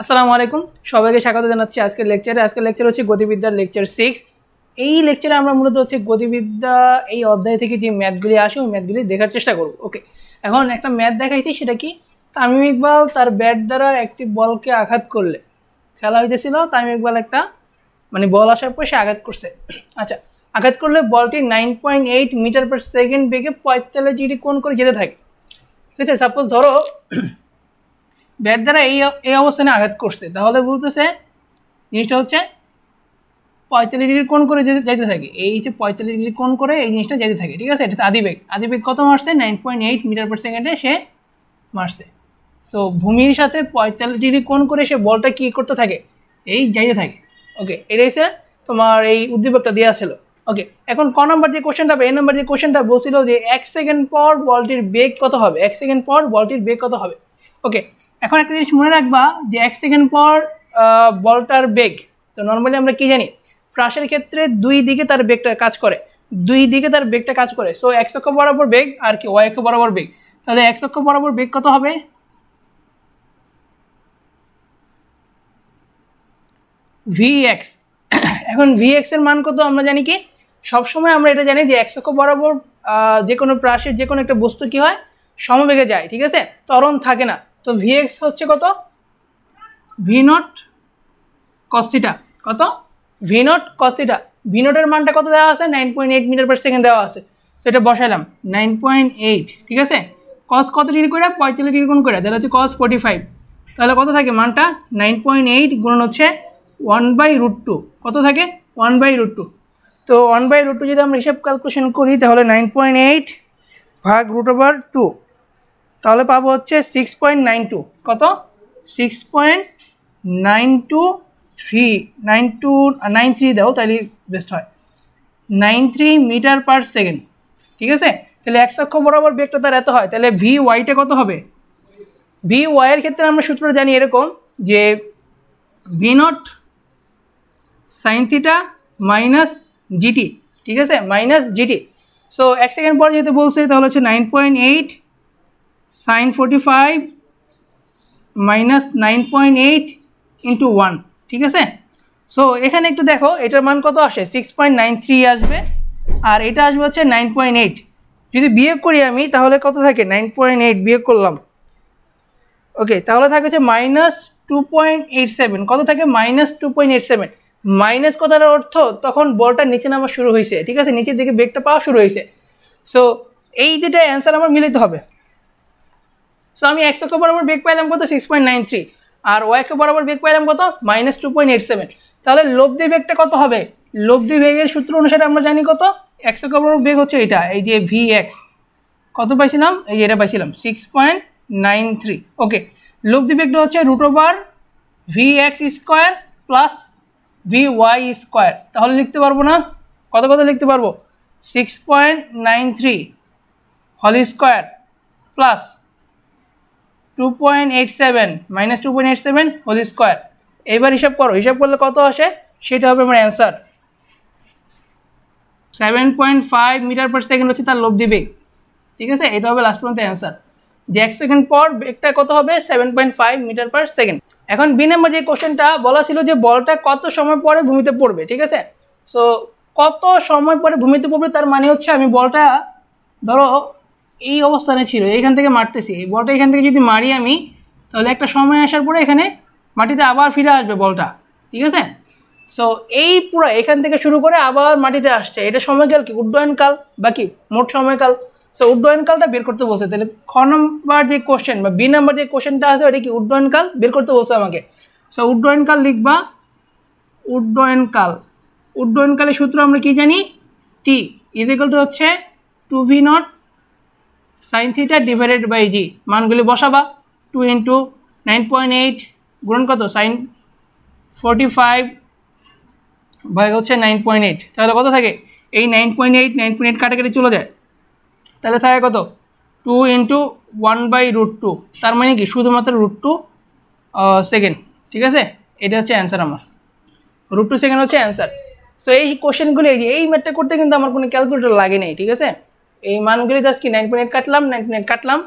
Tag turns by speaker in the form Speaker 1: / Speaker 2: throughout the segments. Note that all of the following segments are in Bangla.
Speaker 1: আসসালামু আলাইকুম, সবাইকে স্বাগত জানাচ্ছি আজকের লেকচারে। আজকের লেকচার হচ্ছে গতিবিদ্যার লেকচার 6। এই লেকচারে আমরা মূলত হচ্ছে গতিবিদ্যা এই অধ্যায় থেকে যে ম্যাথগুলি আসে ওই ম্যাথগুলি দেখার চেষ্টা করব। ওকে, এখন একটা ম্যাথ দেখাইছি, সেটা কি, তামিম ইকবাল তার ব্যাট দ্বারা একটি বলকে আঘাত করলে, খেলা হইতেছিল, তামিম ইকবাল একটা বল আসার পর সে আঘাত করছে। আচ্ছা, আঘাত করলে বলটি 9.8 মিটার পার সেকেন্ড বেগে 45 ডিগ্রি কোণ করে যেতে থাকে। ঠিক আছে, সাপোজ ধরো ব্যাট দ্বারা এই অবস্থানে আঘাত করছে, তাহলে বলতেছে জিনিসটা হচ্ছে 45 ডিগ্রি কোণ করে যাইতে থাকে। এই যে 45 ডিগ্রি কোণ করে এই জিনিসটা যাইতে থাকে। ঠিক আছে, এটা আদিবেগ। আদিবেগ কত মারছে? 9.8 মিটার পার সেকেন্ডে সে মারছে। সো ভূমির সাথে 45 ডিগ্রি কোণ করে সে বলটা কি করতে থাকে? এই যাইতে থাকে। ওকে, এটাই সে তোমার এই উদ্দীপকটা দেওয়া ছিল। ওকে, এখন ক নম্বর যে কোশ্চেনটা বা এ নম্বর যে কোশ্চেনটা বলছিল যে 1 সেকেন্ড পর বলটির বেগ কত হবে। 1 সেকেন্ড পর বলটির বেগ কত হবে? ওকে, এখন একটা জিনিস মনে রাখবা যে 1 সেকেন্ড পর বলটার বেগ, তো নর্মালি আমরা কি জানি, ক্রাশের ক্ষেত্রে দুই দিকে তার বেগটা কাজ করে, দুই দিকে তার বেগটা কাজ করে। সো x অক্ষ বরাবর বেগ আর কি y অক্ষ বরাবর বেগ, তাহলে x অক্ষ বরাবর বেগ কত হবে? vx। এখন vx এর মান কত আমরা জানি কি, সবসময় আমরা এটা জানি যে x অক্ষ বরাবর যে কোনো প্রাসের যে কোনো একটা বস্তু কি হয়, সমবেগে যায়। ঠিক আছে, ত্বরণ থাকে না। তো vx হচ্ছে কত? v0 cos theta. কত? v0 cos theta. v0 এর মানটা কত দেওয়া আছে? 9.8 মিটার পার সেকেন্ড দেওয়া আছে। তো এটা বসাইলাম 9.8। ঠিক আছে, cos কত ডিগ্রি করে? 45 ডিগ্রি কোণ করে, তাহলে হচ্ছে cos 45। তাহলে কত থাকে মানটা? 9.8 গুণন হচ্ছে 1/√2। কত থাকে? 1/√2। তো 1/√2 যদি আমরা হিসাব ক্যালকুলেশন করি, তাহলে 9.8 ভাগ √2, তাহলে পাবো হচ্ছে 6.92। কত? 6.9293 দাও, তাহলে বেস্ট হয়, 93 মিটার পার সেকেন্ড। ঠিক আছে, তাহলে x অক্ষ বরাবর বেগটা তার এত হয়, তাহলে ভি ওয়াইটা কত হবে? ভি ওয়াইয়ের ক্ষেত্রে আমরা সূত্রটা জানি এরকম যে v0 sin theta minus GT. ঠিক আছে, মাইনাস জিটি। সো 1 সেকেন্ড পর যেহেতু বলছে, তাহলে হচ্ছে 9.8 sin 45 মাইনাস 9.8 ইন্টু 1। ঠিক আছে, সো এখানে একটু দেখো এটার মান কত আসে? 6.93 আসবে, আর এটা আসবে হচ্ছে 9.8। যদি বিয়োগ করি আমি, তাহলে কত থাকে? 9.8 বিয়োগ করলাম, ওকে, তাহলে থাকে হচ্ছে মাইনাস 2.87। কত থাকে? মাইনাস 2.87। মাইনাস কথার অর্থ তখন বলটা নিচে নামা শুরু হয়েছে। ঠিক আছে, নিচের দিকে বেগটা পাওয়া শুরু হয়েছে। সো এই দুটো অ্যান্সার আমার মিলিত হবে। সো আমি x অক্ষ বরাবর বেগ পাইলাম কত? 6.93, আর y অক্ষ বরাবর বেগ পাইলাম কত? মাইনাস 2.87। তাহলে লব্ধি বেগটা কত হবে? লব্ধি বেগের সূত্র অনুসারে আমরা জানি কত, x অক্ষ বরাবর বেগ হচ্ছে এটা, এই যে vx। কত পাইছিলাম? এই যে এটা পাইছিলাম 6.93। ওকে, লব্ধি বেগটা হচ্ছে √vx square plus vy square. তাহলে লিখতে পারবো না? কত কত লিখতে পারবো? 6.93 whole square plus 2.87 minus 2.87 whole square. এইবার হিসাব করো, হিসাব করলে কত আসে সেটা হবে আমার অ্যান্সার। 7.5 মিটার পার সেকেন্ড হচ্ছে তার লব্ধি বেগ। ঠিক আছে, এটা হবে লাস্ট পর্যন্ত অ্যান্সার, যে 1 সেকেন্ড পর বেগটা কত হবে? 7.5 মিটার পার সেকেন্ড। এখন বি নাম্বার যে কোশ্চেনটা বলা ছিল যে বলটা কত সময় পরে ভূমিতে পড়বে। ঠিক আছে, সো কত সময় পরে ভূমিতে পড়বে, তার মানে হচ্ছে আমি বলটা ধরো এই অবস্থানে ছিল, এইখান থেকে মারতেছি, এই বলটা এখান থেকে যদি মারি আমি, তাহলে একটা সময় আসার পরে এখানে মাটিতে আবার ফিরে আসবে বলটা। ঠিক আছে, সো এই পুরো এখান থেকে শুরু করে আবার মাটিতে আসছে, এটা সময়কাল কি? উড্ডয়নকাল বাকি মোট সময়কাল। সো উড্ডয়নকালটা বের করতে বলছে। তাহলে খ নম্বর যে কোশ্চেন বা বি নাম্বার যে কোশ্চেনটা আছে ওটা কি উড্ডয়নকাল বের করতে বলছে আমাকে। সো উড্ডয়নকাল লিখবা, উড্ডয়নকাল। উড্ডয়নকালের সূত্র আমরা কি জানি? টি ইজ ইকুয়াল টু হচ্ছে 2v0 sin theta divided by g. মানগুলি বসাবা, 2 ইন্টু 9.8 গুণন কত? sin 45 ভাগ হচ্ছে 9.8। তাহলে কত থাকে? এই 9.8 কাটাকাটি চলে যায়, তাহলে থাকে কত? 2 ইন্টু 1/√2। তার মানে কি শুধুমাত্র √2 সেকেন্ড। ঠিক আছে, এটা হচ্ছে অ্যান্সার আমার, √2 সেকেন্ড হচ্ছে অ্যান্সার। সো এই কোশ্চেনগুলি, এই যে এই ম্যাথটা করতে কিন্তু আমার কোনো ক্যালকুলেটর লাগে নেই। ঠিক আছে, এই মানগুলি জাস্ট কি 9.8 কাটলাম, 9.8 কাটলাম,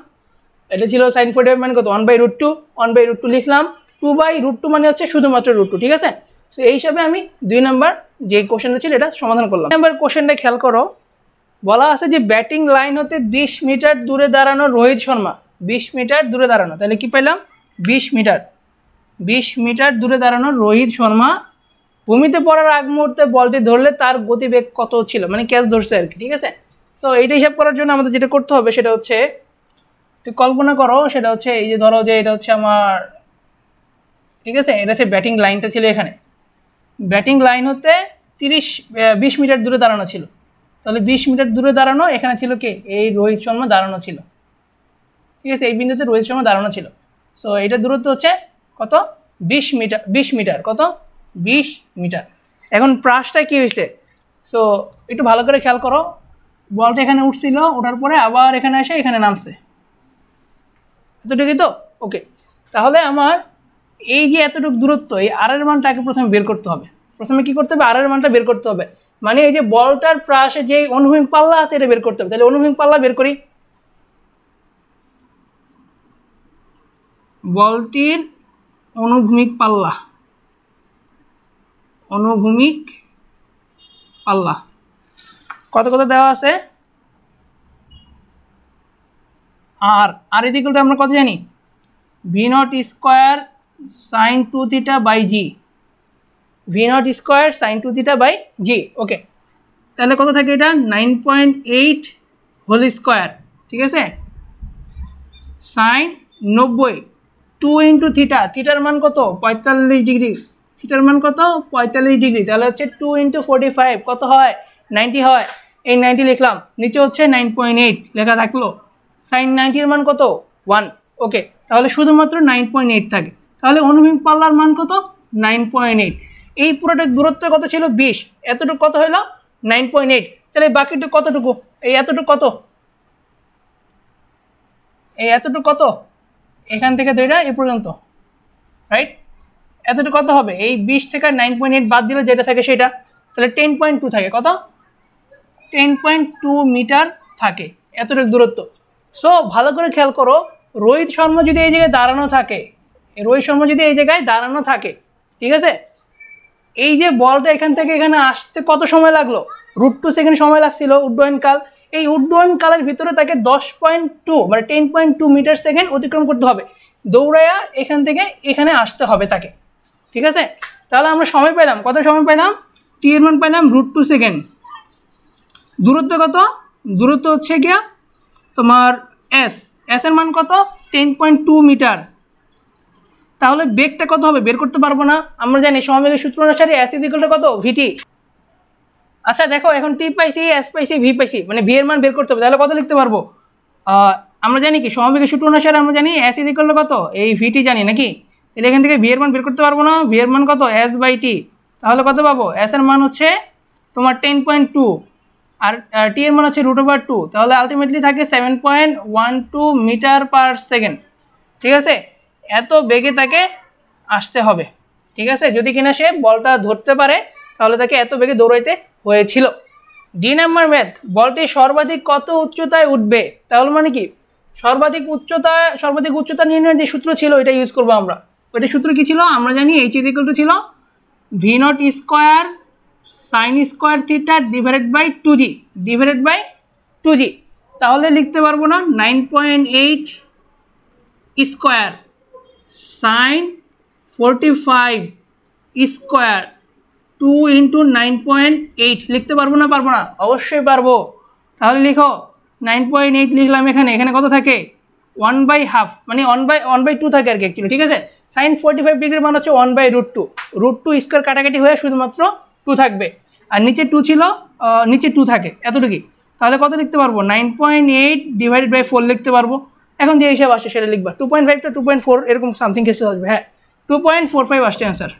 Speaker 1: এটা ছিল sin 45 মানে কত? 1/√2 লিখলাম, 2/√2 মানে হচ্ছে শুধুমাত্র √2, ঠিক আছে। সো এই হিসাবে আমি 2 নম্বর যে কোশ্চেনটা ছিল এটা সমাধান করলাম। নাম্বার কোশ্চেনটা খেয়াল করো, বলা আছে যে ব্যাটিং লাইন হতে 20 মিটার দূরে দাঁড়ানো রোহিত শর্মা, 20 মিটার দূরে দাঁড়ানো, তাহলে কি পেলাম 20 মিটার দূরে দাঁড়ানো রোহিত শর্মা ভূমিতে পড়ার আগ মুহূর্তে বলটি ধরলে তার গতিবেগ কত ছিল, মানে ক্যাচ ধরছে আর কি, ঠিক আছে। সো এইটা হিসাব করার জন্য আমাদের যেটা করতে হবে সেটা হচ্ছে, একটু কল্পনা করো, সেটা হচ্ছে এই যে ধরো যে এটা হচ্ছে আমার, ঠিক আছে, এটা হচ্ছে ব্যাটিং লাইনটা ছিল এখানে, ব্যাটিং লাইন হতে 20 মিটার দূরে দাঁড়ানো ছিল, তাহলে 20 মিটার দূরে দাঁড়ানো, এখানে ছিল কে, এই রোহিত শর্মা দাঁড়ানো ছিল, ঠিক আছে, এই বিন্দুতে রোহিত শর্মা দাঁড়ানো ছিল। সো এটা দূরত্ব হচ্ছে কত, 20 মিটার, কত 20 মিটার। এখন প্রাসটা কি হয়েছে, সো একটু ভালো করে খেয়াল করো, বলটা এখানে উঠছিল, ওঠার পরে আবার এখানে এসে এখানে নামছে, এতটুকুই তো, ওকে। তাহলে আমার এই যে এতটুকু দূরত্ব, এই আর এর মানটাকে প্রথমে বের করতে হবে, প্রথমে কি করতে হবে, আর এর মানটা বের করতে হবে, মানে এই যে বলটার প্রাসে যে অনুভূমিক পাল্লা আছে এটা বের করতে হবে। তাহলে অনুভূমিক পাল্লা বের করি, বলটির অনুভূমিক পাল্লা কত কত দেওয়া আছে, আর ইকুয়াল টু আমরা কত জানি, v0² sin 2θ/g, v0² sin 2θ/g, ওকে। তাহলে কত থাকে এটা, 9.8 হোল স্কোয়ার, ঠিক আছে, সাইন 90, 2 ইন্টু থিটা, থিটার মান কত 45 ডিগ্রি, থিটার মান কত 45 ডিগ্রি, তাহলে হচ্ছে 2 ইন্টু 45 কত হয়, 90 হয়, এই 90 লিখলাম, নিচে হচ্ছে 9.8 লেখা থাকলো, সাইন 90 এর মান কত 1, ওকে। তাহলে শুধুমাত্র 9.8 থাকে, তাহলে অনুভূমিক পাল্লার মান কত 9.8, এই পুরোটার দূরত্ব কত ছিল 20, এতটুকু কত হলো 9.8, তাহলে বাকিটুকু কতটুকু, এই এতটুকু কত, এই এতটুকু কত, এখান থেকে ধরে এ পর্যন্ত, রাইট, এতটুকু কত হবে, এই 20 থেকে 9.8 বাদ দিলে যেটা থাকে সেটা, তাহলে 10.2 থাকে, কত 10.2 মিটার থাকে এতটুকু দূরত্ব। সো ভালো করে খেয়াল করো, রোহিত শর্মা যদি এই জায়গায় দাঁড়ানো থাকে, ঠিক আছে, এই যে বলটা এখান থেকে এখানে আসতে কত সময় লাগলো, √2 সেকেন্ড সময় লাগছিল উড্ডয়নকাল, এই উড্ডয়নকালের ভিতরে তাকে 10.2 মানে 10.2 মিটার সেকেন্ড অতিক্রম করতে হবে, দৌড়াইয়া এখান থেকে এখানে আসতে হবে তাকে, ঠিক আছে। তাহলে আমরা সময় পেলাম, কত সময় পেলাম, টি এর মান পেলাম √2 সেকেন্ড, দূরত্ব কত, দূরত্ব হচ্ছে গিয়া তোমার এস এর মান কত 10.2 মিটার, তাহলে বেগটা কত হবে বের করতে পারবো না, আমরা জানি সমবেগের সূত্র অনুসারে এস ইজ ইকুয়াল টু কত, ভিটি। আচ্ছা দেখো, এখন টি পাইছি, এস পাইছি, ভি পাইছি, মানে ভি এর মান বের করতে হবে, তাহলে কত লিখতে পারবো, আমরা জানি কি সমবেগের সূত্র অনুসারে আমরা জানি এস ইজ ইকুয়াল টু কত, এই ভিটি জানি নাকি, তাহলে এখান থেকে ভি এর মান বের করতে পারবো না, ভি এর মান কত s/t, তাহলে কত পাবো, এস এর মান হচ্ছে তোমার 10.2 আর টি এর মান হচ্ছে √2, তাহলে আলটিমেটলি থাকে 7.12 মিটার পার সেকেন্ড, ঠিক আছে, এত বেগে তাকে আসতে হবে, ঠিক আছে, যদি কিনা সে বলটা ধরতে পারে তাহলে তাকে এত বেগে দৌড়াইতে হয়েছিল। ডি নাম্বার ম্যাথ, বলটি সর্বাধিক কত উচ্চতায় উঠবে, তাহলে মানে কি সর্বাধিক উচ্চতা নির্ণয়ের যে সূত্র ছিল এটা ইউজ করবো আমরা, ওইটা সূত্র কি ছিল, আমরা জানি h ইজ ইকুয়াল টু ছিল v0² sin square theta divided by 2g, তাহলে লিখতে পারবো না 9.8 স্কোয়ার sin 45 স্কোয়ার 2 ইন্টু 9.8 লিখতে পারবো না, অবশ্যই পারবো। তাহলে লিখো 9.8 লিখলাম, এখানে কত থাকে 1/2, মানে 1/2 থাকে আর কি অ্যাকচুয়ালি, ঠিক আছে। সাইন 45 ডিগ্রির মান হচ্ছে 1/√2 স্কোয়ার কাটাকাটি হয়ে শুধুমাত্র 2 থাকবে, আর নিচে 2 ছিল, নিচে 2 থাকে এতটুকুই, তাহলে কত লিখতে পারবো 9.8 ডিভাইডেড বাই 4 লিখতে পারবো। এখন যে হিসাব আসছে সেটা লিখবা, 2.5 তো 2.4 এরকম সামথিং কিছু আসবে, হ্যাঁ 2.45 আসছে অ্যান্সার,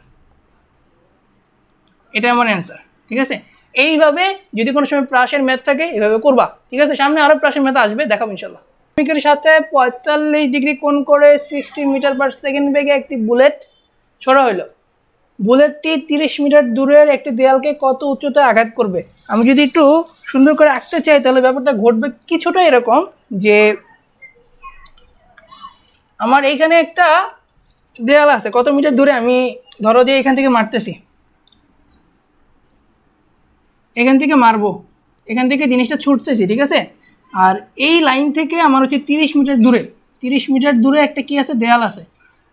Speaker 1: এটা আমার অ্যান্সার, ঠিক আছে। এইভাবে যদি কোনো সময় প্রাসের ম্যাথ থাকে এইভাবে করবা, ঠিক আছে, সামনে আরও প্রাসের ম্যাথ আসবে, দেখাবো ইনশাল্লাহ। প্রেমিকের সাথে 45 ডিগ্রি কোণ করে 60 মিটার পার সেকেন্ড বেগে একটি বুলেট ছোড়া হইল, বুলেটটি 30 মিটার দূরের একটি দেয়ালকে কত উচ্চতায় আঘাত করবে। আমি যদি একটু সুন্দর করে আঁকতে চাই তাহলে ব্যাপারটা ঘটবে কিছুটা এরকম যে আমার এইখানে একটা দেয়াল আছে কত মিটার দূরে, আমি ধরো যে এখান থেকে মারতেছি, এখান থেকে মারবো, এখান থেকে জিনিসটা ছুটতেছি, ঠিক আছে। আর এই লাইন থেকে আমার হচ্ছে 30 মিটার দূরে, 30 মিটার দূরে একটা কি আছে, দেয়াল আছে।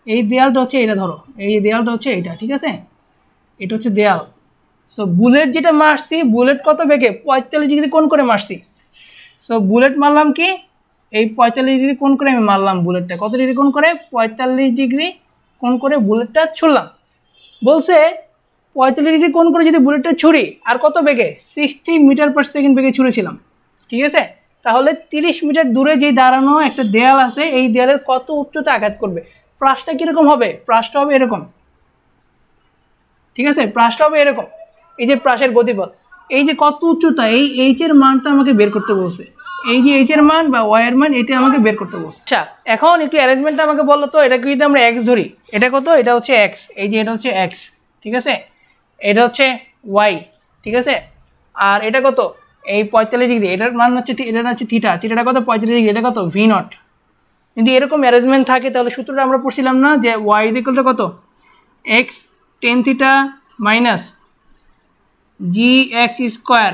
Speaker 1: এই দেয়ালটা হচ্ছে এটা, ধরো এই দেয়ালটা হচ্ছে এইটা, ঠিক আছে, এটা হচ্ছে দেয়াল। সো বুলেট যেটা মারছি, বুলেট কত বেগে 45 ডিগ্রি কোণ করে মারছি। সো বুলেট মারলাম কি এই 45 ডিগ্রি কোণ করে আমি মারলাম বুলেটটা, কত ডিগ্রি কোণ করে, 45 ডিগ্রি কোণ করে বুলেটটা ছুড়লাম। বলছে 45 ডিগ্রি কোণ করে যদি বুলেটটা ছুরি, আর কত বেগে, 60 মিটার পার সেকেন্ড বেগে ছুঁড়েছিলাম, ঠিক আছে। তাহলে 30 মিটার দূরে যেই দাঁড়ানো একটা দেয়াল আছে, এই দেয়ালের কত উচ্চতা আঘাত করবে, প্রাসটা কীরকম হবে, প্রাসটা হবে এরকম, ঠিক আছে, প্রাসটা হবে এরকম। এই যে প্রাসের গতিপথ, এই যে কত উচ্চতা, এই এইচের মানটা আমাকে বের করতে বলছে, এই যে এইচের মান বা ওয়াইয়ের মান, এটা আমাকে বের করতে বলছে। আচ্ছা এখন একটু অ্যারেঞ্জমেন্টটা আমাকে বললো তো, এটাকে যদি আমরা এক্স ধরি, এটা কত, এটা হচ্ছে এক্স, এই যে এটা হচ্ছে এক্স, ঠিক আছে, এটা হচ্ছে ওয়াই, ঠিক আছে, আর এটা কত, এই 45 ডিগ্রি, এটার মান হচ্ছে, এটা হচ্ছে থিটা, থিটাটা কত 45 ডিগ্রি, এটা কত ভি নট। যদি এরকম অ্যারেঞ্জমেন্ট থাকে তাহলে সূত্রটা আমরা পড়ছিলাম না যে ওয়াই ইজ ইকুয়াল টু কত, x tan theta minus g x square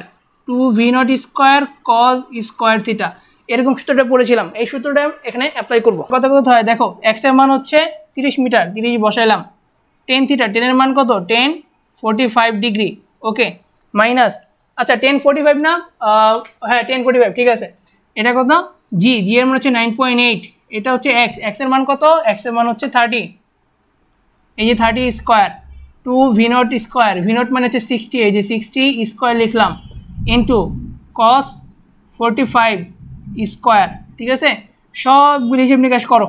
Speaker 1: 2v0 square cos square theta, এরকম সূত্রটা পড়েছিলাম। এই সূত্রটা এখানে অ্যাপ্লাই করবো। কত কত হয় দেখো, এক্স এর মান হচ্ছে 30 মিটার, 30 বসাইলাম, টেন থিটা, টেনের মান কত 1045 ডিগ্রি, ওকে, মাইনাস, আচ্ছা 1045 না, হ্যাঁ 1045, ঠিক আছে, এটা কত জি, জি এর মান হচ্ছে 9.8, এটা হচ্ছে এক্স, এক্স এর মান কত, এক্স এর মান হচ্ছে 30, এই যে 30 স্কোয়ার 2v0 স্কোয়ার, v0 মানে হচ্ছে 60, এই যে 60 স্কোয়ার লিখলাম, ইন্টু কস 45 স্কোয়ার, ঠিক আছে। সবগুলি হিসেব নিকাশ করো,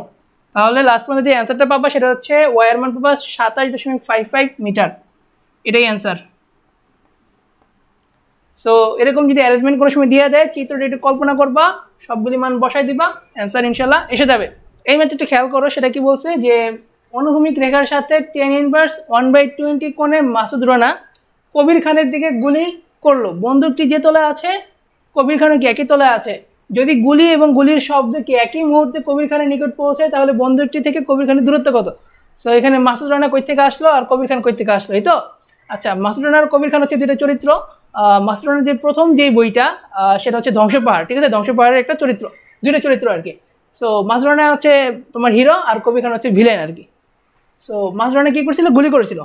Speaker 1: তাহলে লাস্ট পর্যন্ত যে অ্যান্সারটা পাবা সেটা হচ্ছে ওয়ার মান পাবা 27.55 মিটার, এটাই অ্যান্সার। সো এরকম যদি অ্যারেঞ্জমেন্ট কোনো সময় দিয়ে দেয়, চিত্রটা একটু কল্পনা করবা, সবগুলি মান বসাই দিবা, অ্যান্সার ইনশাল্লাহ এসে যাবে। এই ম্যাথটা একটু খেয়াল করো, সেটা কি বলছে যে অনুভূমিক রেখার সাথে tan ইনভার্স 1/20 কোণে মাসুদ রানা কবির খানের দিকে গুলি করলো, বন্দুকটি যে তলায় আছে কবির খানও কি একই তলায় আছে, যদি গুলি এবং গুলির শব্দ কি একই মুহূর্তে কবির খানের নিকট পৌঁছায় তাহলে বন্দুকটি থেকে কবির খানের দূরত্ব কত। সো এখানে মাসুদ রানা কই থেকে আসলো আর কবির খান কই থেকে আসলো, এই তো। আচ্ছা মাসুদ রানা আর কবির খান হচ্ছে দুইটা চরিত্র। মাসুদ রানার যে প্রথম যেই বইটা সেটা হচ্ছে ধ্বংস পাহাড়, ঠিক আছে, ধ্বংস পাহাড়ের একটা চরিত্র, দুইটা চরিত্র আর কি। সো মাসুদ রানা হচ্ছে তোমার হিরো আর কবির খান হচ্ছে ভিলেন আর কি। সো মাসুদ রানা কি করছিল, গুলি করেছিল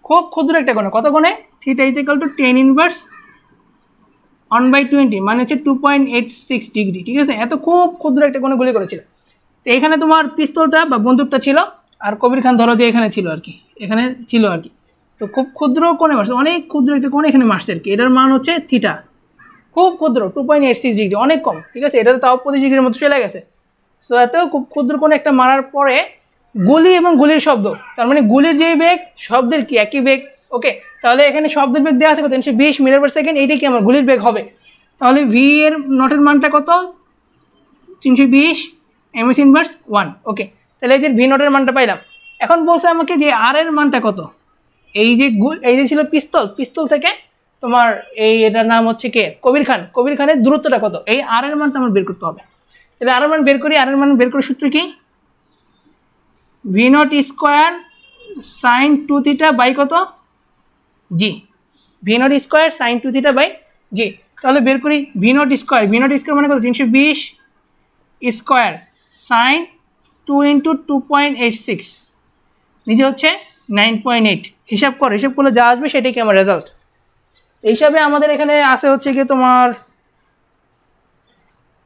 Speaker 1: খুব ক্ষুদ্র একটা কোণে, কত কোণে, theta is equal two tan inverse 1/20 মানে হচ্ছে 2.86 ডিগ্রি, ঠিক আছে, এত খুব ক্ষুদ্র একটা কোণে গুলি করেছিল। তো এখানে তোমার পিস্তলটা বা বন্দুকটা ছিল, আর কবির খান ধরো যে এখানে ছিল আর কি, এখানে ছিল আর কি। তো খুব ক্ষুদ্র কোণে মারছে, অনেক ক্ষুদ্র একটা কোণে এখানে মারছে আর কি, এটার মান হচ্ছে থিটা, খুব ক্ষুদ্র 2.86 ডিগ্রি, অনেক কম, ঠিক আছে, এটা তো তাও 25 ডিগ্রির মতো চলে গেছে। সো এত খুব ক্ষুদ্র কোণে একটা মারার পরে গুলি এবং গুলির শব্দ, তার মানে গুলির যেই বেগ শব্দের কি একই বেগ, ওকে। তাহলে এখানে শব্দের বেগ দেওয়া আছে কত, 320 মিটার পার সেকেন্ড, এইটাই কি আমার গুলির বেগ হবে। তাহলে ভি এর নটের মানটা কত, 320 এমএস ইনভার্স 1, ওকে। তাহলে এই যে ভি নটের মানটা পাইলাম। এখন বলছে আমাকে যে আর এর মানটা কত, এই যে এই যে ছিল পিস্তল, পিস্তল থেকে তোমার এই এটার নাম হচ্ছে কে, কবির খান, কবির খানের দূরত্বটা কত, এই আর এর মানটা আমার বের করতে হবে। তাহলে আর এর মান বের করি, আর এর মান বের করার সূত্র কি, v0 square sine 2 theta by কত g, v0 square sine 2 theta by g. তাহলে বের করি v0 স্কোয়ার, v0 স্কোয়ার মানে কত, 320 স্কোয়ার সাইন 2 ইন্টু 2.86, নিচে হচ্ছে 9.8, হিসাব করো, হিসাব করলে যা আসবে সেটাই কি আমার রেজাল্ট। এই হিসাবে আমাদের এখানে আসে হচ্ছে কি তোমার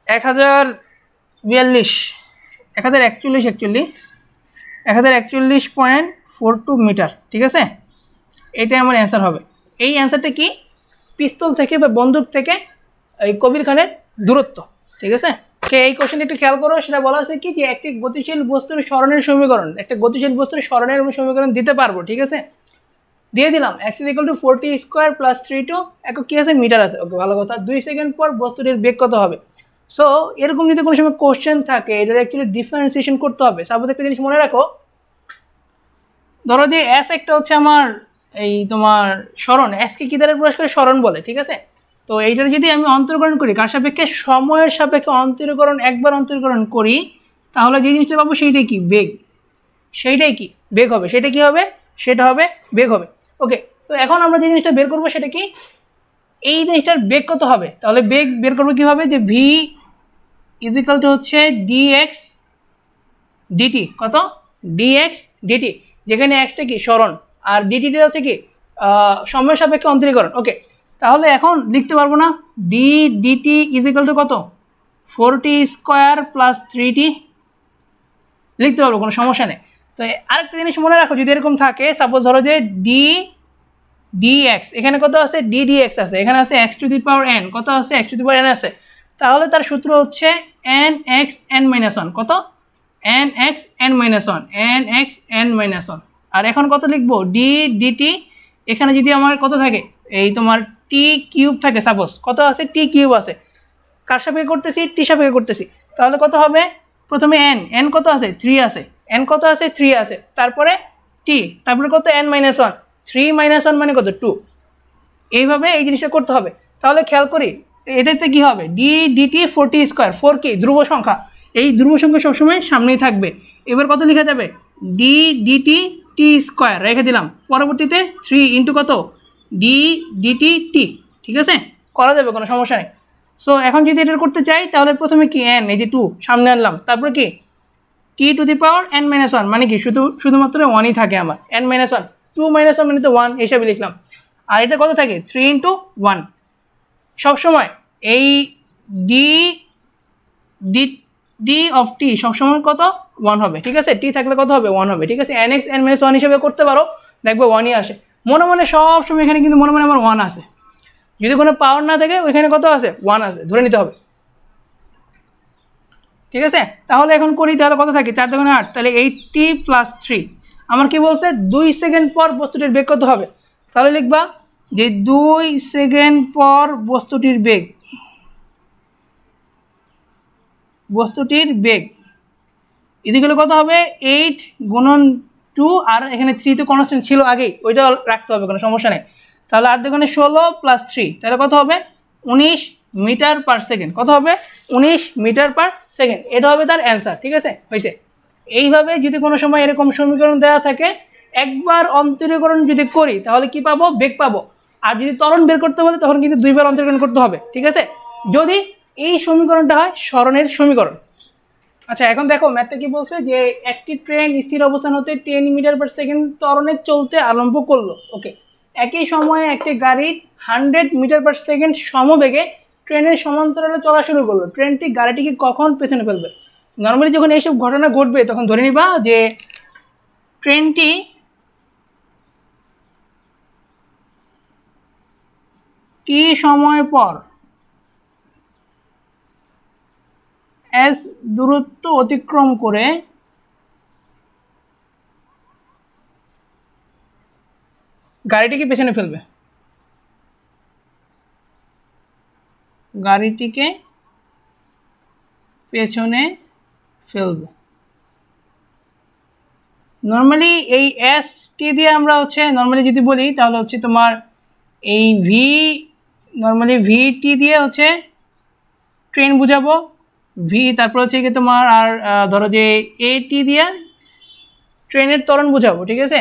Speaker 1: 1041 মিটার, ঠিক আছে, এটাই আমার অ্যান্সার হবে। এই অ্যান্সারটা কি, পিস্তল থেকে বা বন্দুক থেকে এই কবির খানের দূরত্ব, ঠিক আছে। এই কোশ্চেনটা একটু খেয়াল করো, সেটা বলা আছে কি যে একটি গতিশীল বস্তুর সরণের সমীকরণ, একটা গতিশীল বস্তুর সরণের সমীকরণ দিতে পারবো, ঠিক আছে, দিয়ে দিলাম x = 40 স্কোয়ার প্লাস 3 একক কি আছে, মিটার আছে, ওকে ভালো কথা। 2 সেকেন্ড পর বস্তুটির বেগ কত হবে। সো এরকম যদি কোনো সময় কোশ্চেন থাকে, এটার অ্যাকচুয়ালি ডিফারেন্সিয়েশন করতে হবে। সাপোজ একটা জিনিস মনে রাখো, ধরো যে এস একটা হচ্ছে আমার এই তোমার সরণ, এসকে কি দ্বারা প্রকাশ করে, সরণ বলে, ঠিক আছে। তো এইটার যদি আমি অন্তরকরণ করি কার সাপেক্ষে, সময়ের সাপেক্ষে অন্তরকরণ একবার অন্তরকরণ করি, তাহলে যে জিনিসটা পাবো সেইটাই কি বেগ, সেইটাই কি বেগ হবে, সেটা কি হবে, সেটা হবে বেগ হবে। ওকে, তো এখন আমরা যে জিনিসটা বের করবো সেটা কি, এই জিনিসটার বেগ কত হবে, তাহলে বেগ বের করবো কীভাবে, যে ভি ইজিক্যাল টু হচ্ছে ডিএক্স ডিটি, কত ডিএক্স ডিটি, যেখানে এক্সটা কি সরণ আর ডিটিটা হচ্ছে কি সময় সাপেক্ষে অন্তরীকরণ। ওকে, তাহলে এখন লিখতে পারবো না ডি ডিটি ইজিক্যাল টু কত 4t স্কোয়ার প্লাস 3t, লিখতে পারবো, কোনো সমস্যা নেই। তো আরেকটা জিনিস মনে রাখো, যদি এরকম থাকে, সাপোজ ধরো যে ডি ডিএক্স এখানে কত আছে, ডি ডিএক্স আছে, এখানে আছে x to the power n, কত আছে x to the power n আছে, তাহলে তার সূত্র হচ্ছে n x n minus one, কত n x n minus one, n x n minus one. আর এখন কত লিখবো, ডি ডিটি, এখানে যদি আমার কত থাকে, এই তোমার টি কিউব থাকে, সাপোজ কত আছে টি কিউব আছে, কার সাপেক্ষে করতেছি, টি সাপেক্ষে করতেছি, তাহলে কত হবে, প্রথমে এন, এন কত আছে 3 আছে, এন কত আছে 3 আছে, তারপরে টি, তারপরে কত N minus one, 3 minus one মানে কত 2, এইভাবে এই জিনিসটা করতে হবে। তাহলে খেয়াল করি এটাতে কি হবে, ডি ডিটি 4t স্কোয়ার, 4 কি ধ্রুব সংখ্যা, এই ধ্রুব সংখ্যা সবসময় সামনেই থাকবে। এবার কত লেখা যাবে, ডি ডিটি টি স্কোয়ার রেখে দিলাম, পরবর্তীতে 3 ইন্টু কত ডি ডিটি টি, ঠিক আছে, করা যাবে, কোনো সমস্যা নেই। সো এখন যদি এটা করতে চাই তাহলে প্রথমে কি এন, এই যে 2 সামনে আনলাম, তারপরে কি t to the power n minus one, মানে কি শুধুমাত্র 1ই থাকে আমার, n minus one, 2 minus one মানে তো 1 হিসাবে লিখলাম, আর এটা কত থাকে 3 ইন্টু 1, সবসময় এই ডি ডি ডি অফ টি সবসময় কত 1 হবে, ঠিক আছে, টি থাকলে কত হবে 1 হবে, ঠিক আছে, N x n minus one হিসাবে করতে পারো, দেখবে 1ই আসে, মনে মনে সবসময় এখানে কিন্তু মনে মনে আমার 1 আসে, যদি কোনো পাওয়ার না থাকে ওইখানে কত আছে 1 আছে, ধরে নিতে হবে, ঠিক আছে। তাহলে এখন করি, তাহলে কত থাকে 4 2 8, তাহলে 8t প্লাস 3, আমার কি বলছে 2 সেকেন্ড পর বস্তুটির বেগ কত হবে, তাহলে লিখবা যে 2 সেকেন্ড পর বস্তুটির বেগ, বস্তুটির বেগ ইদিকে কত হবে 8 গুণন 2, আর এখানে 3 তো কনস্ট্যান্ট ছিল আগেই, ওইটা রাখতে হবে, কোনো সমস্যা নেই। তাহলে 8 2 16 প্লাস 3, তাহলে কত হবে 19 মিটার পার সেকেন্ড, কত হবে 19 মিটার পার সেকেন্ড, এটা হবে তার অ্যান্সার, ঠিক আছে, হয়েছে। এইভাবে যদি কোনো সময় এরকম সমীকরণ দেওয়া থাকে, একবার অন্তরীকরণ যদি করি তাহলে কি পাবো, বেগ পাবো, আর যদি ত্বরণ বের করতে বলে তখন কিন্তু 2বার অন্তরীকরণ করতে হবে, ঠিক আছে, যদি এই সমীকরণটা হয় সরণের সমীকরণ। আচ্ছা, এখন দেখো ম্যাথটা কি বলছে, যে একটি ট্রেন স্থির অবস্থান হতে 10 মিটার পার সেকেন্ড ত্বরণে চলতে আরম্ভ করলো। ওকে, একই সময়ে একটি গাড়ি 100 মিটার পার সেকেন্ড সমবেগে ট্রেনের সমান্তরালে চলা শুরু করলো, ট্রেনটি গাড়িটিকে কখন পেছনে ফেলবে। নর্মালি যখন এইসব ঘটনা ঘটবে তখন ধরে নিবা যে ট্রেনটি টি সময় পর এস দূরত্ব অতিক্রম করে গাড়িটিকে পেছনে ফেলবে, গাড়িটিকে পেছনে ফেলবে। নর্মালি এই এস টি দিয়ে আমরা হচ্ছে নর্মালি যদি বলি তাহলে হচ্ছে তোমার এই ভি, নর্মালি ভি টি দিয়ে হচ্ছে ট্রেন বুঝাবো, ভি তারপর হচ্ছে কি তোমার আর ধরো যে এ টি দিয়ে ট্রেনের ত্বরণ বুঝাবো, ঠিক আছে,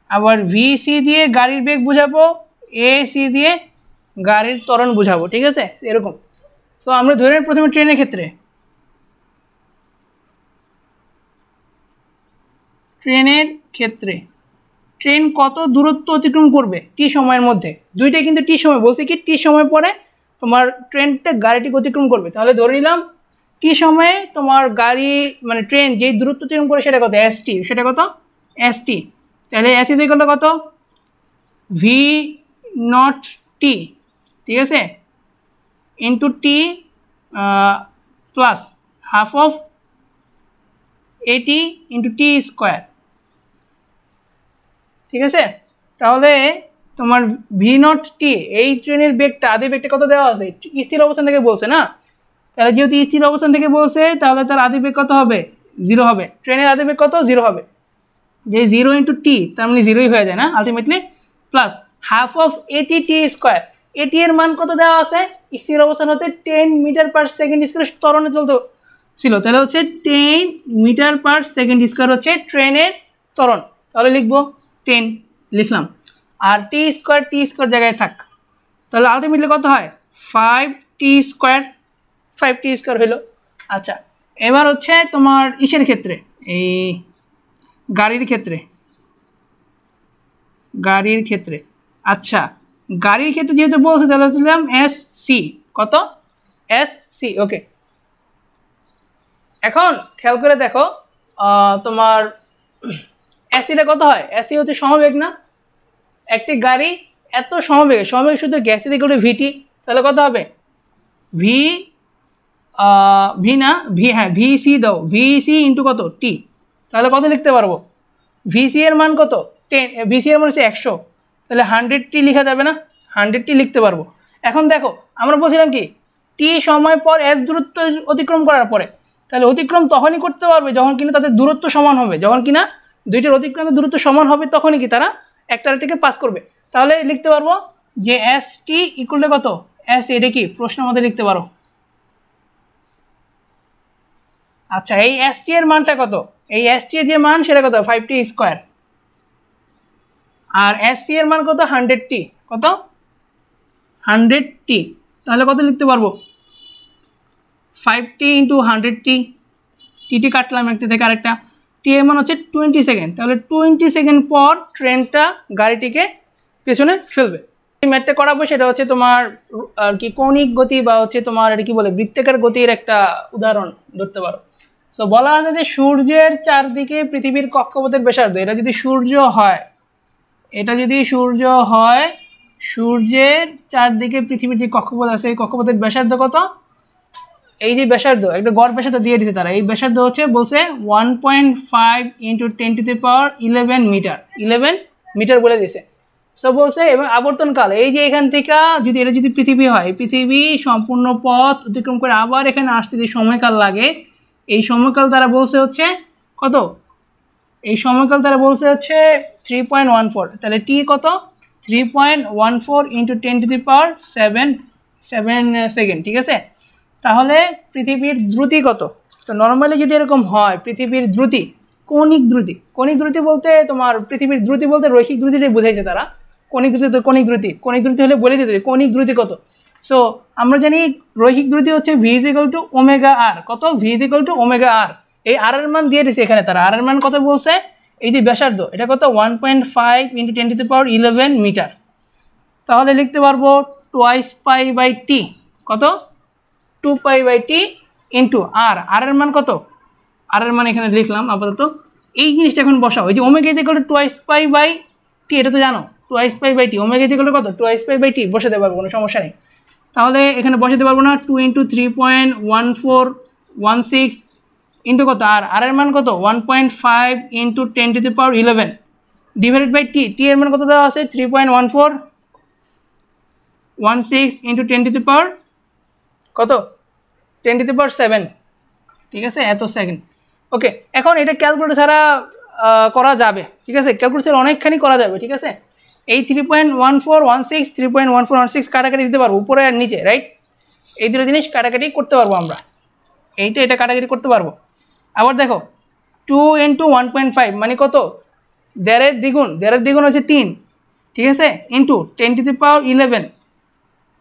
Speaker 1: আবার ভি সি দিয়ে গাড়ির বেগ বুঝাবো, এ সি দিয়ে গাড়ির ত্বরণ বুঝাবো, ঠিক আছে, এরকম। সো আমরা ধরে নিই প্রথমে ট্রেনের ক্ষেত্রে, ট্রেন কত দূরত্ব অতিক্রম করবে টি সময়ের মধ্যে, দুইটাই কিন্তু টি সময় বলছে, কি টি সময় পরে তোমার ট্রেনটা গাড়িটিকে অতিক্রম করবে, তাহলে ধরে নিলাম টি সময়ে তোমার গাড়ি মানে ট্রেন যেই দূরত্ব অতিক্রম করে সেটা কত এস টি, সেটা কত এস টি, তাহলে এস ইজ ইকুয়াল টু কত ভি নট টি, ঠিক আছে, into T plus half of এটি ইন্টু টি স্কোয়ার, ঠিক আছে। তাহলে তোমার ভি নট টি এই ট্রেনের বেগটা, আদি বেগটা কত দেওয়া আছে, স্থির অবস্থান থেকে বলছে না, তাহলে যেহেতু স্থির অবস্থান থেকে বলছে তাহলে তার আদি বেগ কত হবে 0 হবে, ট্রেনের আদি বেগ কত 0 হবে, যে 0 ইন্টু টি তার মানে 0ই হয়ে যায় না আলটিমেটলি, প্লাস হাফ অফ এটি টি স্কোয়ার, এটি এর মান কত দেওয়া আছে, স্থির অবস্থান হতে 10 মিটার পার সেকেন্ড স্কোয়ার ত্বরণে চলতে ছিল, তাহলে হচ্ছে 10 মিটার পার সেকেন্ড স্কোয়ার হচ্ছে ট্রেনের ত্বরণ। তাহলে লিখবো 10 লিখলাম, আর টি স্কোয়ার জায়গায় থাক, তাহলে আলটিমেটলি কত হয় 5t স্কোয়ার, 5t স্কোয়ার হলো। আচ্ছা, এবার হচ্ছে তোমার ইসের ক্ষেত্রে, এই গাড়ির ক্ষেত্রে, আচ্ছা গাড়ির ক্ষেত্রে যেহেতু বলছে তাহলে দিলাম এস সি, কত এস সি। ওকে, এখন খেয়াল করে দেখো তোমার এসিটা কত হয়, এসি হচ্ছে সমবেগ না, একটি গাড়ি এত সমবেগ সূত্র গ্যাস ইজ ইকুয়াল টু ভিটি, তাহলে কত হবে ভি ভি না ভি, হ্যাঁ ভিসি দাও, ভিসি ইন্টু কত টি, তাহলে কত লিখতে পারবো ভিসি এর মান কত 10, ভিসি এর মান হচ্ছে 100, তাহলে 100t লেখা যাবে না, 100t লিখতে পারবো। এখন দেখো আমরা বলছিলাম কি টি সময় পর এস দূরত্ব অতিক্রম করার পরে, তাহলে অতিক্রম তখনই করতে পারবে যখন কিনা তাদের দূরত্ব সমান হবে, যখন কিনা দুইটার অতিক্রান্ত দূরত্ব সমান হবে তখনই কি তারা একটা আরেকটাকে পাস করবে। তাহলে লিখতে পারবো যে এস টি ইকুয়াল টু কত এস, এটা কি প্রশ্নের মধ্যে লিখতে পারো। আচ্ছা, এই এস টি এর মানটা কত, এই এস টি এর যে মান সেটা কত 5t স্কোয়ার, আর এস সি এর মান কত 100t, কত 100t, তাহলে কত লিখতে পারবো 5t ইন্টু 100t, টি কাটলাম একটা থেকে আরেকটা, টি এর মান হচ্ছে 20 সেকেন্ড, তাহলে 20 সেকেন্ড পর ট্রেনটা গাড়িটিকে পেছনে ফেলবে। এই ম্যাথটা করাবো সেটা হচ্ছে তোমার আর কি কৌণিক গতি বা হচ্ছে তোমার এটা কি বলে বৃত্তাকার গতির একটা উদাহরণ ধরতে পারো। সো বলা আছে যে সূর্যের চারদিকে পৃথিবীর কক্ষপথের ব্যাসার্ধ, এটা যদি সূর্য হয়, সূর্যের চারদিকে পৃথিবীর যে কক্ষপথ আছে এই কক্ষপথের ব্যাসার্ধ কত, এই যে ব্যাসার্ধ একটা গড় ব্যাসার্ধ দিয়ে দিচ্ছে তারা, এই ব্যাসার্ধ হচ্ছে বলছে 1.5 ইন্টু 10⁻11 মিটার, 11 মিটার বলে দিছে। সো বলছে এবং আবর্তনকাল এই যে এখান থেকে যদি এটা যদি পৃথিবী হয়, পৃথিবী সম্পূর্ণ পথ অতিক্রম করে আবার এখানে আসতে যে সময়কাল লাগে, এই সময়কাল তারা বলছে হচ্ছে কত, এই সময়কাল তারা বলছে হচ্ছে 3.14, তাহলে টি কত 3.14 ইন্টু 10⁻7 সেকেন্ড, ঠিক আছে। তাহলে পৃথিবীর দ্রুতি কত, তো নর্মালি যদি এরকম হয় পৃথিবীর দ্রুতি, কৌণিক দ্রুতি বলতে তোমার পৃথিবীর দ্রুতি বলতে রৈখিক দ্রুতিটাই বুঝাইছে তারা, কৌণিক দ্রুতি হলে বলে দিতে কৌণিক দ্রুতি কত। সো আমরা জানি রৈখিক দ্রুতি হচ্ছে v is equal to omega r, কত v is equal to omega r, এই আর এর মান দিয়ে দিচ্ছে এখানে তারা, আর এর মান কত বলছে, এই যে ব্যাসার্ধ এটা কত 1.5 ইন্টু 10⁻11 মিটার, তাহলে লিখতে পারবো টুয়াইস পাই বাই টি, কত 2π/t ইন্টু আর, আর এর মান কত, আর এর মান এখানে লিখলাম আপাতত। এই জিনিসটা এখন বসাও, এই যে omega is equal to twice pi by t, এটা তো জানো twice pi by t, omega is equal to কত টুয়াইস পাই বাই টি, বসাতে পারবো কোনো সমস্যা নেই। তাহলে এখানে বসাতে পারবো না, 2 ইন্টু 3.1416 ইন্টু কত আর এর মান কত 1.5 ইন্টু 10⁻11 ডিভাইডেড বাই টি, টি এর মান কত দেওয়া আছে 3.1416 ইন্টু 10⁻, কত 10⁻7, ঠিক আছে, এত সেকেন্ড। ওকে, এখন এটা ক্যালকুলেটর ছাড়া করা যাবে, ঠিক আছে, ক্যালকুলেটর অনেকখানি করা যাবে, ঠিক আছে। এই 3.1416 3.1416 কাটাকাটি দিতে পারবো উপরে আর নিচে, রাইট, এই দুটো জিনিস কাটাকাটি করতে পারবো আমরা, এটা কাটাকাটি করতে পারবো। আবার দেখো 2 ইন্টু 1.5 মানে কত, দেড়ের দ্বিগুণ হচ্ছে 3, ঠিক আছে, ইন্টু 10⁻11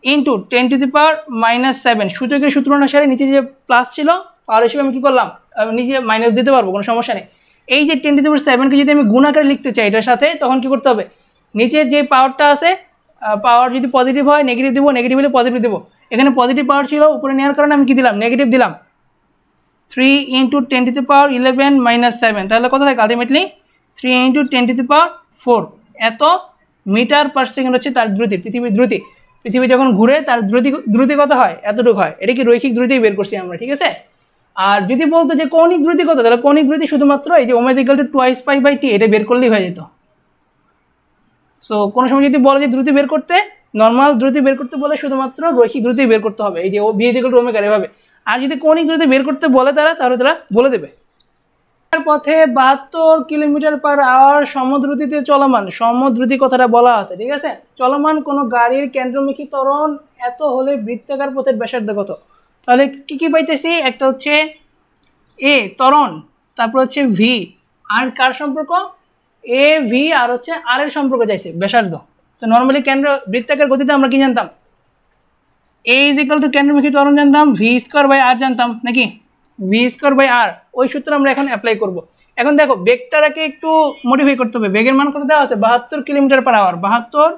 Speaker 1: ইন্টু 10⁻−7, সূচকের সূত্র অনুসারে নিচে যে প্লাস ছিল পাওয়ার হিসেবে আমি কী করলাম, আমি নিচে মাইনাস দিতে পারবো, কোনো সমস্যা নেই। এই যে 10⁻7কে যদি আমি গুণ আকারে লিখতে চাই এটার সাথে, তখন কী করতে হবে, নিচের যে পাওয়ারটা আছে পাওয়ার যদি পজিটিভ হয় নেগেটিভ দেবো, নেগেটিভ হলে পজিটিভ দেবো, এখানে পজিটিভ পাওয়ার ছিল উপরে নেওয়ার কারণে আমি কী দিলাম নেগেটিভ দিলাম, 3 ইন্টু 10⁻11-7, তাহলে কত থাকে আলটিমেটলি 3 ইন্টু 10⁻4, এত মিটার পার সেকেন্ড হচ্ছে তার দ্রুতি, পৃথিবীর দ্রুতি। পৃথিবী যখন ঘুরে তার দ্রুতি কত হয়, এতটুকু হয়, এটা কি রৈখিক দ্রুতি বের করছি আমরা, ঠিক আছে। আর যদি বলতো যে কৌণিক দ্রুতি কত, তাহলে কৌণিক দ্রুতি শুধুমাত্র এই যে omega equal to twice pi by t, এটা বের করলেই হয়ে যেত। সো কোনো সময় যদি বলে যে দ্রুতি বের করতে, নর্মাল দ্রুতি বের করতে বলে শুধুমাত্র রৈখিক দ্রুতি বের করতে হবে, এই যে ভি ইকুয়াল টু ওমেগা এভাবে। আর যদি কৌণিক দ্রুতি বের করতে বলে তাহলে তারা বলে দেবে। পথে 72 কিলোমিটার/আওয়ার সমদ্রুতিতে চলমান, সমদ্রুতি কথাটা বলা আছে, ঠিক আছে। চলমান কোনো গাড়ির কেন্দ্রমুখী ত্বরণ এত হলে বৃত্তাকার পথের ব্যাসার্ধ কত, তাহলে কি পাইতেছি, একটা হচ্ছে এ ত্বরণ, তারপর হচ্ছে ভি, আর কার সম্পর্ক এ ভি আর হচ্ছে আর এর সম্পর্ক চাইছে ব্যাসার্ধ। তো নর্মালি কেন্দ্র বৃত্তাকার গতিতে আমরা কি জানতাম, এ ইজ ইকুয়াল টু কেন্দ্রমুখী ত্বরণ জানতাম, ভি স্কোয়ার বাই আর জানতাম নাকি, ভি স্কোয়ার বাই আর, ওই সূত্র আমরা এখন অ্যাপ্লাই করব। এখন দেখো বেগটাকে একটু মডিফাই করতে হবে। বেগের মান কত দেওয়া আছে, 72 kilometre per hour, 72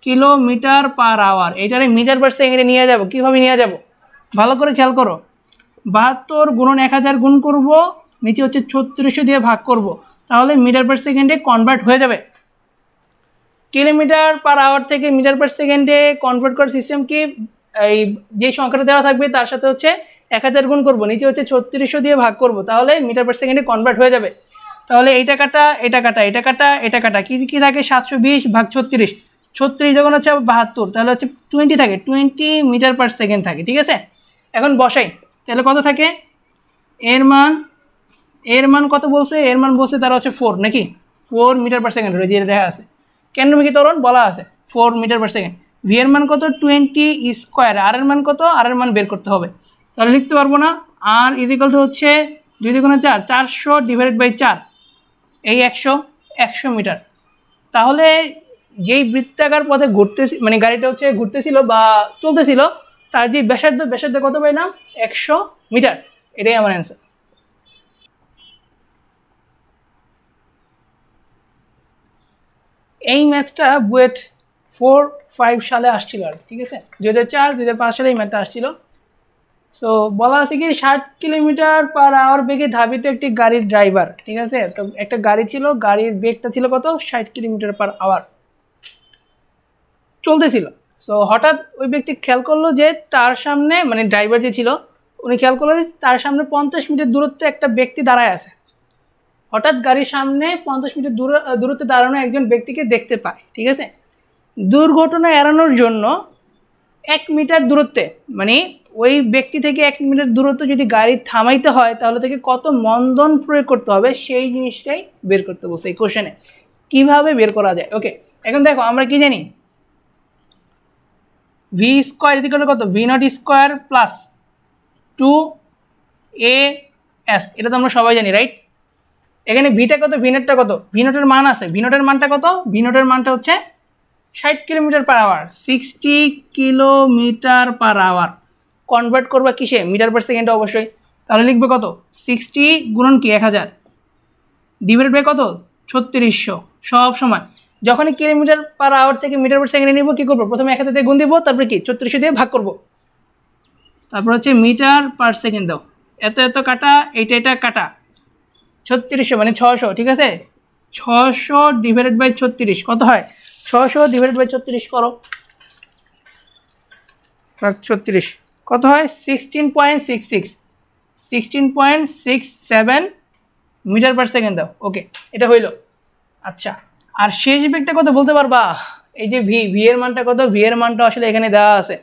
Speaker 1: kilometre per hour. এটারে মিটার পার সেকেন্ডে নিয়ে যাব। কীভাবে নিয়ে যাব ভালো করে খেয়াল করো, 72 গুণন 1000 গুণ করব, নিচে হচ্ছে 3600 দিয়ে ভাগ করব, তাহলে মিটার পার সেকেন্ডে কনভার্ট হয়ে যাবে। কিলোমিটার পার আওয়ার থেকে মিটার পার সেকেন্ডে কনভার্ট করার সিস্টেম কি, এই যে সংখ্যাটা দেওয়া থাকবে তার সাথে হচ্ছে 1000 গুণ করব, নিচে হচ্ছে 3600 দিয়ে ভাগ করব, তাহলে মিটার পার সেকেন্ডে কনভার্ট হয়ে যাবে। তাহলে এইটা কাটা, এটা কাটা, এটা কাটা, এটা কাটা, কী কী থাকে, 720 ভাগ 36, 36 যখন হচ্ছে 72, তাহলে হচ্ছে 20 থাকে, 20 মিটার পার সেকেন্ড থাকে। ঠিক আছে, এখন বসাই, তাহলে কত থাকে, এর মান কত বলছে, এর মান বলছে তারা হচ্ছে 4 নাকি, 4 মিটার পার সেকেন্ড যে দেখা আছে, কেন্দ্রমুখী ত্বরণ বলা আছে 4 মিটার পার সেকেন্ড। ভি এর মান কত 20 স্কোয়ার, আর এর মান কত, আর এর মান বের করতে হবে। তাহলে লিখতে পারবো না, আর ইজিক্যাল টু হচ্ছে 2 × 4, 400 ডিভাইডেড বাই 4, এই 100 মিটার। তাহলে যেই বৃত্তাকার পথে ঘুরতেছি, মানে গাড়িটা হচ্ছে ঘুরতেছিল বা চলতেছিল, তার যে ব্যাসার্ধ কত পাইলাম, 100 মিটার। এটাই আমার অ্যান্সার। এই ম্যাথটা বুয়েট 4-5 সালে আসছিল আর, ঠিক আছে, 2004-2005 সালে এই ম্যাথটা আসছিল। সো বলা আছে কি 60 কিলোমিটার পার আওয়ার বেগে ধাবিত একটি গাড়ির ড্রাইভার, ঠিক আছে, তো একটা গাড়ি ছিল, গাড়ির বেগটা ছিল কত, 60 কিলোমিটার পার আওয়ার চলতেছিল। সো হঠাৎ ওই ব্যক্তি খেয়াল করলো যে তার সামনে, মানে ড্রাইভার যে ছিল উনি খেয়াল করলো যে তার সামনে 50 মিটার দূরত্বে একটা ব্যক্তি দাঁড়ায় আছে। হঠাৎ গাড়ির সামনে 50 মিটার দূরত্বে দাঁড়ানো একজন ব্যক্তিকে দেখতে পায়, ঠিক আছে। দুর্ঘটনা এড়ানোর জন্য 1 মিটার দূরত্বে, মানে ওই ব্যক্তি থেকে 1 মিটার দূরত্ব যদি গাড়ি থামাইতে হয় তাহলে থেকে কত মন্দন প্রয়োগ করতে হবে, সেই জিনিসটাই বের করতে বলছে এই কোশ্চেনে। কীভাবে বের করা যায়, ওকে। এখন দেখো আমরা কি জানি, ভি স্কোয়ার ইকুয়াল টু কত, V naught square plus 2AS, এটা তো আমরা সবাই জানি, রাইট। এখানে ভিটা কত, ভি নটটা কত, ভি নটের মান আছে, ভি নটের মানটা কত, ভি নটের মানটা হচ্ছে 60 kilometre per hour, 60 kilometre per hour. Convert করবা কিসে, মিটার পার সেকেন্ডে অবশ্যই। তাহলে লিখবে কত, 60 গুণন কি 1000 ডিভাইডেড বাই কত, 3600। সব সময় যখনই কিলোমিটার পার আওয়ার থেকে মিটার পার সেকেন্ডে নিব, কী করবো, প্রথমে 1000 দিয়ে গুণ দিব, তারপরে কি 3600 দিয়ে ভাগ করব, তারপর হচ্ছে মিটার পার সেকেন্ড দাও, এত কাটা, এটা কাটা, 3600 মানে 600, ঠিক আছে, 600 ডিভাইডেড বাই 36 কত হয়, 600 ডিভাইডেড বাই 36 করো, 36 কত হয়, 16.67 মিটার পার সেকেন্ড দাও, ওকে, এটা হইল। আচ্ছা, আর শেষ বেগটা কত বলতে পারবা, এই যে ভি এর মানটা কত, ভি এর মানটা আসলে এখানে দেওয়া আছে,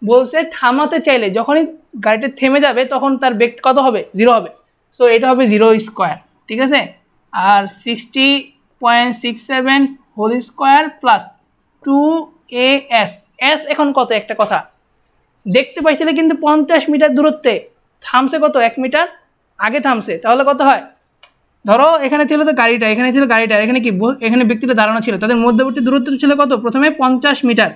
Speaker 1: বলছে থামাতে চাইলে যখনই গাড়িটা থেমে যাবে তখন তার বেগ কত হবে, 0 হবে। সো এটা হবে 0 স্কোয়ার, ঠিক আছে। আর 60.67 whole square plus 2AS, S এখন কত, একটা কথা দেখতে পাইছিলে কিন্তু 50 মিটার দূরত্বে, থামছে কত, 1 মিটার আগে থামছে, তাহলে কত হয়, ধরো এখানে ছিল তো গাড়িটা, এখানে ছিল গাড়িটা, এখানে কি, এখানে ব্যক্তিটা দাঁড়ানো ছিল, তাদের মধ্যবর্তী দূরত্ব ছিল কত, প্রথমে 50 মিটার,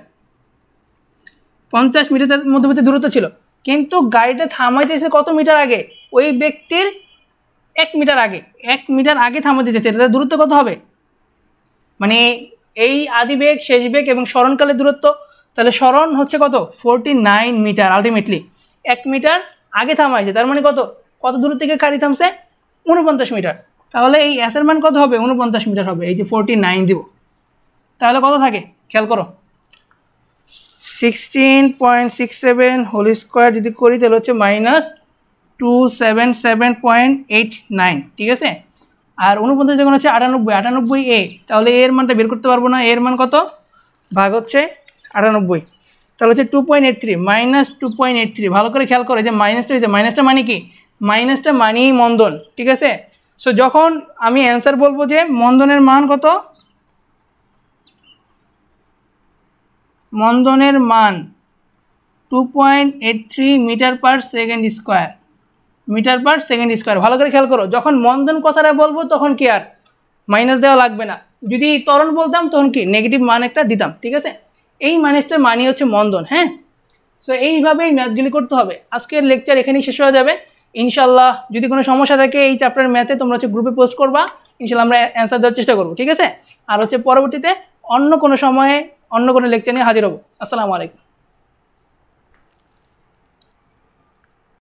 Speaker 1: 50 মিটার মধ্যবর্তী দূরত্ব ছিল, কিন্তু গাড়িটা থামাইতেছে কত মিটার আগে, ওই ব্যক্তির 1 মিটার আগে, 1 মিটার আগে থামাতে চেয়েছে, তাদের দূরত্ব কত হবে, মানে এই আদি বেগ, শেষ বেগ এবং স্মরণকালের দূরত্ব, তাহলে স্মরণ হচ্ছে কত, 49 মিটার, আলটিমেটলি 1 মিটার আগে থামাইছে, তার মানে কত দূর থেকে গাড়ি থামছে, 49 মিটার। তাহলে এই এসের মান কত হবে, 49 মিটার হবে, এই যে 49 দিব, তাহলে কত থাকে খেয়াল করো, 16.67 হোল স্কোয়ার যদি করি তাহলে হচ্ছে -277.89, ঠিক আছে। আর 49 যখন হচ্ছে 98 এ, তাহলে এর মানটা বের করতে পারবো না, এর মান কত, ভাগ হচ্ছে 98, তাহলে হচ্ছে 2.83 -2.83। ভালো করে খেয়াল করে যে মাইনাসটা হয়েছে, মাইনাসটা মানে কি, মাইনাসটা মানেই মন্দন, ঠিক আছে। সো যখন আমি অ্যান্সার বলবো যে মন্দনের মান কত, মন্দনের মান 2.83 metre per second square, metre per second square. ভালো করে খেয়াল করো, যখন মন্দন কথাটা বলবো তখন কি আর মাইনাস দেওয়া লাগবে না, যদি ত্বরণ বলতাম তখন কি নেগেটিভ মান একটা দিতাম, ঠিক আছে। এই মাইনাসটার মানই হচ্ছে মন্দন, হ্যাঁ। সো এইভাবেই ম্যাথগুলি করতে হবে। আজকের লেকচার এখানেই শেষ হয়ে যাবে ইনশাল্লাহ। যদি কোনো সমস্যা থাকে এই চ্যাপ্টার ম্যাথে তোমরা হচ্ছে গ্রুপে পোস্ট করবা, ইনশাল্লাহ আমরা অ্যান্সার দেওয়ার চেষ্টা করবো, ঠিক আছে। আর হচ্ছে পরবর্তীতে অন্য কোনো সময়ে অন্য কোনো লেকচার নিয়ে হাজির হবো। আসসালামু আলাইকুম।